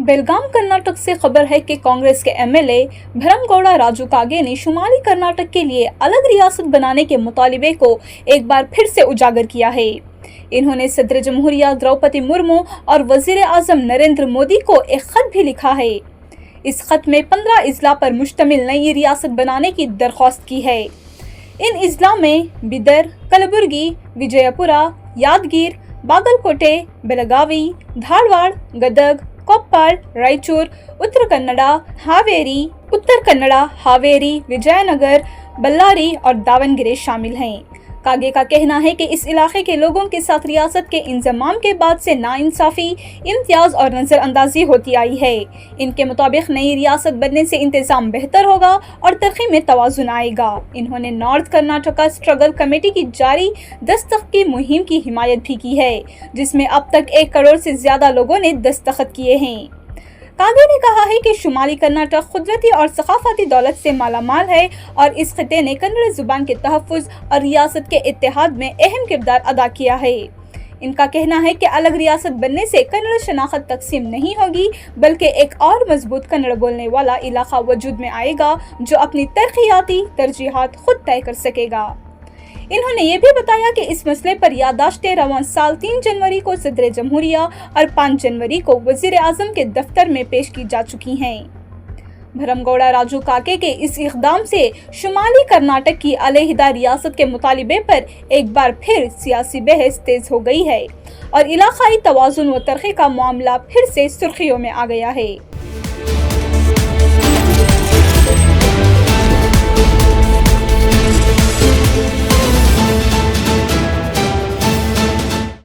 बेलगाम कर्नाटक से खबर है कि कांग्रेस के एमएलए भरमगौड़ा राजू कागे ने शुमाली कर्नाटक के लिए अलग रियासत बनाने के मुतालिबे को एक बार फिर से उजागर किया है। इन्होंने सदर जमहूरिया द्रौपदी मुर्मू और वजीर आजम नरेंद्र मोदी को एक खत भी लिखा है। इस खत में 15 इजला पर मुश्तमिल नई रियासत बनाने की दरख्वास्त की है। इन इजला में बिदर, कलबुर्गी, विजयपुरा, यादगीर, बागलकोटे, बेलगावी, धारवाड़, गदग, कोप्पल, रायचूर, उत्तर कन्नड़ा, हावेरी, विजयनगर, बल्लारी और दावनगिरे शामिल हैं। कागे का कहना है कि इस इलाके के लोगों के साथ रियासत के इंतजाम के बाद से नाइंसाफी, इम्तियाज और नजरअंदाजी होती आई है। इनके मुताबिक नई रियासत बनने से इंतजाम बेहतर होगा और तरक्की में तवाज़ुन आएगा। इन्होंने नॉर्थ कर्नाटका स्ट्रगल कमेटी की जारी दस्तखत की मुहिम की हिमायत भी की है, जिसमें अब तक 1 करोड़ से ज्यादा लोगों ने दस्तखत किए हैं। कागे ने कहा है कि शुमाली कर्नाटक कुदरती और सकाफती दौलत से मालामाल है और इस खिते ने कन्नड़ जुबान के तहफ़्फ़ुज़ और रियासत के इत्तेहाद में अहम किरदार अदा किया है। इनका कहना है कि अलग रियासत बनने से कन्नड़ शनाख्त तकसीम नहीं होगी, बल्कि एक और मजबूत कन्नड़ बोलने वाला इलाका वजूद में आएगा जो अपनी तरक्याती तरजीहात खुद तय कर सकेगा। इन्होंने ये भी बताया कि इस मसले पर याददाश्तें रवां साल 3 जनवरी को सदर जमहूरिया और 5 जनवरी को वजीर आजम के दफ्तर में पेश की जा चुकी हैं। भरमगौड़ा राजू कागे के इस इक़दाम से शुमाली कर्नाटक की अलहदा रियासत के मुतालिबे पर एक बार फिर सियासी बहस तेज हो गई है और इलाकाई तवाज़ुन व तरक्की का मामला फिर से सुर्खियों में आ गया है।